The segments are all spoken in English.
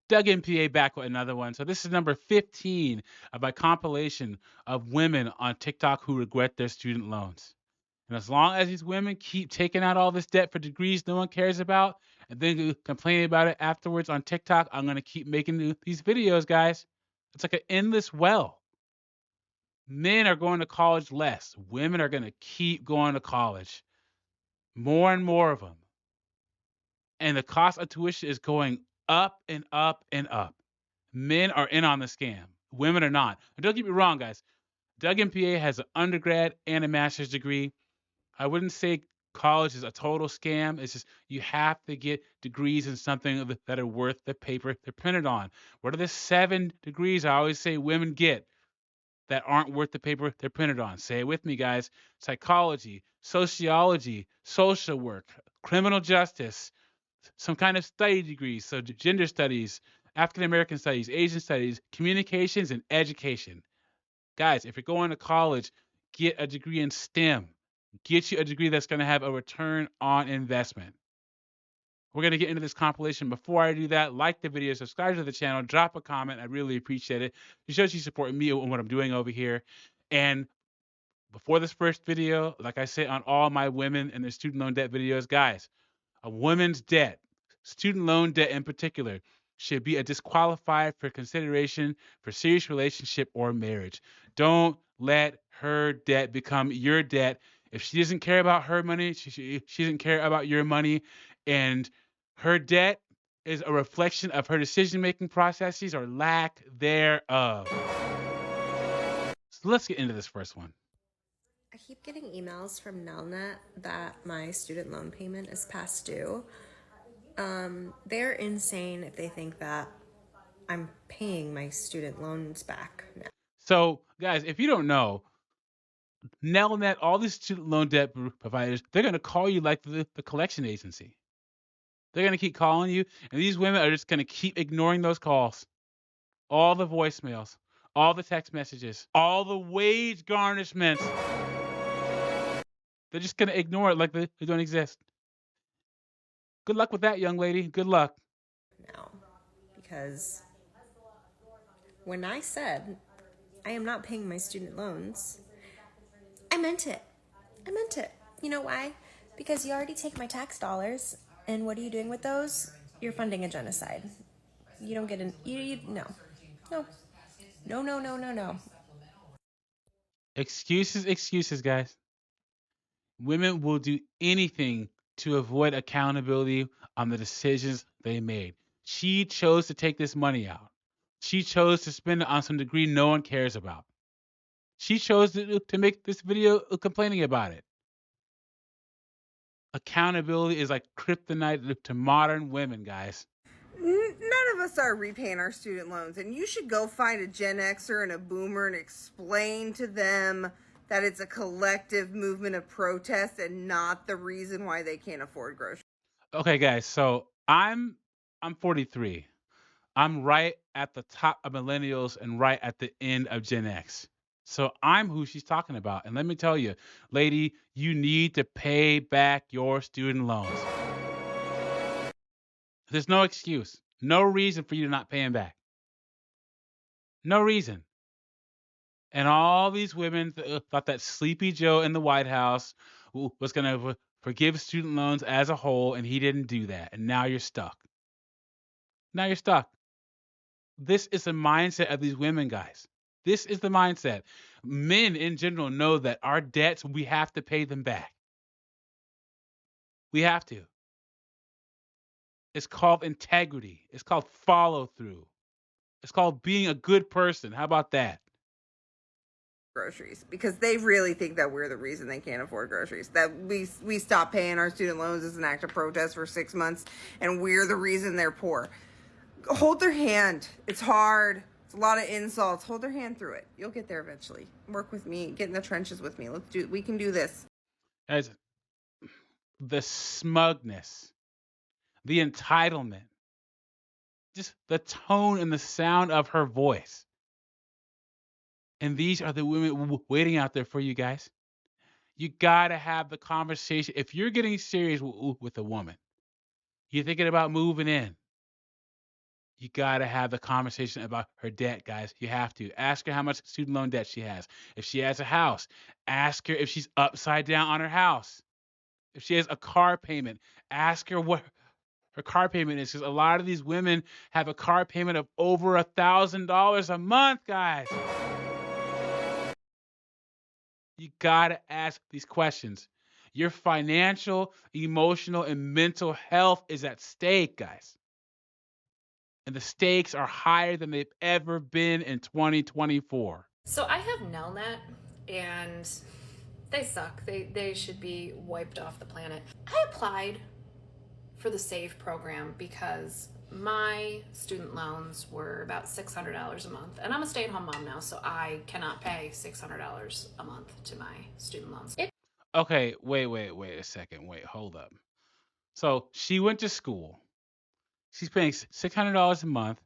Doug MPA back with another one. So this is number 15 of my compilation of women on TikTok who regret their student loans. And as long as these women keep taking out all this debt for degrees no one cares about, and then complaining about it afterwards on TikTok, I'm gonna keep making these videos, guys. It's like an endless well. Men are going to college less. Women are gonna keep going to college. More and more of them. And the cost of tuition is going up and up and up. Men are in on the scam. Women are not. And don't get me wrong, guys. Doug MPA has an undergrad and a master's degree. I wouldn't say college is a total scam. It's just you have to get degrees in something that are worth the paper they're printed on. What are the 7 degrees I always say women get that aren't worth the paper they're printed on? Say it with me, guys. Psychology, sociology, social work, criminal justice, some kind of study degrees. So gender studies, African American studies, Asian studies, communications, and education. Guys, if you're going to college, get a degree in STEM. Get you a degree that's going to have a return on investment. We're going to get into this compilation. Before I do that, like the video, subscribe to the channel, drop a comment. I really appreciate it. It shows you supporting me and what I'm doing over here. And before this first video, like I say on all my women and their student loan debt videos, guys, a woman's debt, student loan debt in particular, should be a disqualified for consideration for serious relationship or marriage. Don't let her debt become your debt. If she doesn't care about her money, she doesn't care about your money. And her debt is a reflection of her decision making processes or lack thereof. So let's get into this first one. I keep getting emails from Nelnet that my student loan payment is past due. They're insane if they think that I'm paying my student loans back now. So, guys, if you don't know, Nelnet, all these student loan debt providers, they're going to call you like the collection agency. They're going to keep calling you, and these women are just going to keep ignoring those calls, all the voicemails, all the text messages, all the wage garnishments. They're just going to ignore it like they don't exist. Good luck with that, young lady. Good luck. Now, because when I said I am not paying my student loans, I meant it. I meant it. You know why? Because you already take my tax dollars, and what are you doing with those? You're funding a genocide. You don't get an no, no, no, no, no, no, no. Excuses, excuses, guys. Women will do anything to avoid accountability on the decisions they made. She chose to take this money out. She chose to spend it on some degree no one cares about. She chose to make this video complaining about it. Accountability is like kryptonite to modern women, guys. None of us are repaying our student loans, and you should go find a Gen Xer and a Boomer and explain to them that it's a collective movement of protest and not the reason why they can't afford groceries. Okay, guys, so I'm 43. I'm right at the top of millennials and right at the end of Gen X. So I'm who she's talking about. And let me tell you, lady, you need to pay back your student loans. There's no excuse, no reason for you to not pay them back. No reason. And all these women thought that Sleepy Joe in the White House was going to forgive student loans as a whole, and he didn't do that. And now you're stuck. Now you're stuck. This is the mindset of these women, guys. This is the mindset. Men in general know that our debts, we have to pay them back. We have to. It's called integrity. It's called follow through. It's called being a good person. How about that? Groceries because they really think that we're the reason they can't afford groceries. That we stopped paying our student loans as an act of protest for 6 months, and we're the reason they're poor. Hold their hand. It's hard. It's a lot of insults. Hold their hand through it. You'll get there eventually. Work with me. Get in the trenches with me. We can do this. As the smugness, the entitlement, just the tone and the sound of her voice. And these are the women waiting out there for you guys. You got to have the conversation. If you're getting serious with a woman, you're thinking about moving in, You gotta have the conversation about her debt, guys. You have to. Ask her how much student loan debt she has. If she has a house, ask her if she's upside down on her house. If she has a car payment, ask her what her car payment is, because a lot of these women have a car payment of over $1,000 a month, guys. You gotta ask these questions. Your financial, emotional, and mental health is at stake, guys. And the stakes are higher than they've ever been in 2024. So I have Nelnet, and they suck. They should be wiped off the planet. I applied for the SAVE program because my student loans were about $600 a month, and I'm a stay-at-home mom now, so I cannot pay $600 a month to my student loans. Okay, wait a second. Wait, hold up. So she went to school. She's paying $600 a month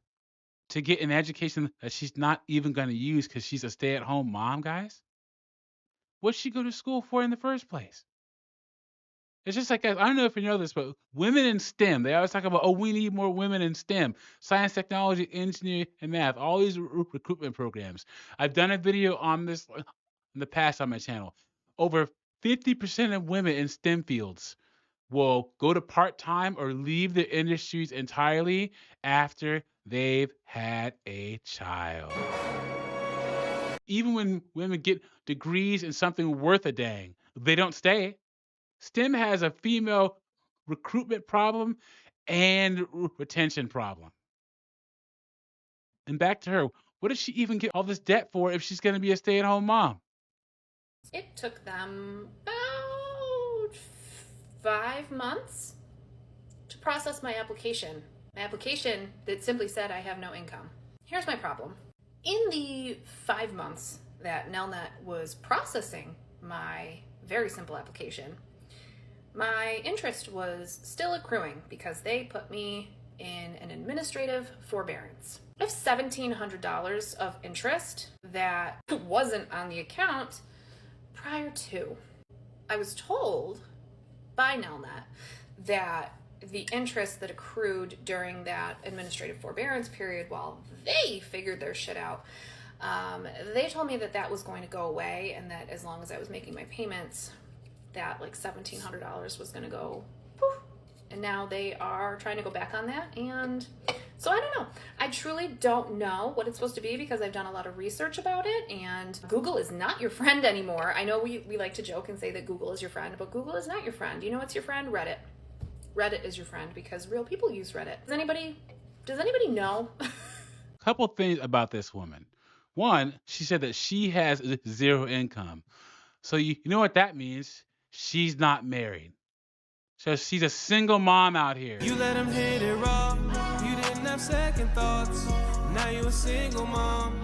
to get an education that she's not even going to use because she's a stay-at-home mom, guys. What'd she go to school for in the first place? It's just like, guys, I don't know if you know this, but women in STEM, they always talk about, oh, we need more women in STEM, science, technology, engineering, and math, all these recruitment programs. I've done a video on this in the past on my channel. Over 50% of women in STEM fields will go to part-time or leave the industries entirely after they've had a child. Even when women get degrees in something worth a dang, they don't stay. STEM has a female recruitment problem and retention problem. And back to her, what does she even get all this debt for if she's going to be a stay-at-home mom? It took them about 5 months to process my application. My application that simply said I have no income. Here's my problem. In the 5 months that Nelnet was processing my very simple application, my interest was still accruing because they put me in an administrative forbearance. I have $1,700 of interest that wasn't on the account prior to. I was told by Nelnet that the interest that accrued during that administrative forbearance period while they figured their shit out, they told me that that was going to go away, and that as long as I was making my payments, that like $1,700 was going to go poof. And now they are trying to go back on that, and so I don't know. I truly don't know what it's supposed to be because I've done a lot of research about it, and Google is not your friend anymore. I know we like to joke and say that Google is your friend, but Google is not your friend. You know what's your friend? Reddit. Reddit is your friend because real people use Reddit. Does anybody know? Couple things about this woman. One, she said that she has zero income. So you know what that means? She's not married. So she's a single mom out here. You let him hit it raw. You didn't have second thoughts. Now you a single mom.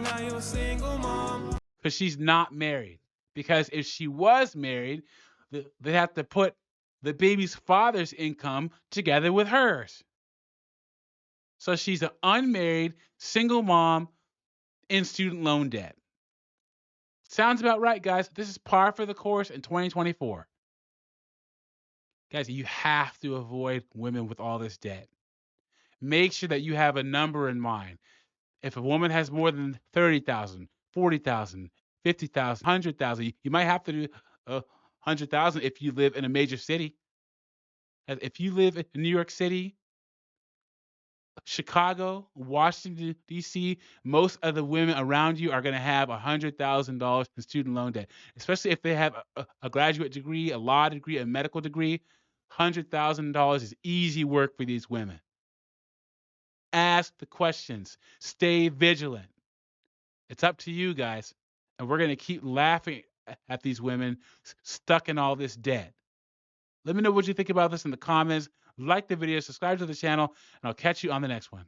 Now you a single mom. Because she's not married. Because if she was married, they have to put the baby's father's income together with hers. So she's an unmarried single mom in student loan debt. Sounds about right, guys. This is par for the course in 2024. Guys, you have to avoid women with all this debt. Make sure that you have a number in mind. If a woman has more than 30,000, 40,000, 50,000, 100,000, you might have to do 100,000 if you live in a major city. If you live in New York City, Chicago, Washington, D.C., most of the women around you are going to have $100,000 in student loan debt, especially if they have a graduate degree, a law degree, a medical degree. $100,000 is easy work for these women. Ask the questions. Stay vigilant. It's up to you guys. And we're going to keep laughing at these women stuck in all this debt. Let me know what you think about this in the comments. Like the video, subscribe to the channel, and I'll catch you on the next one.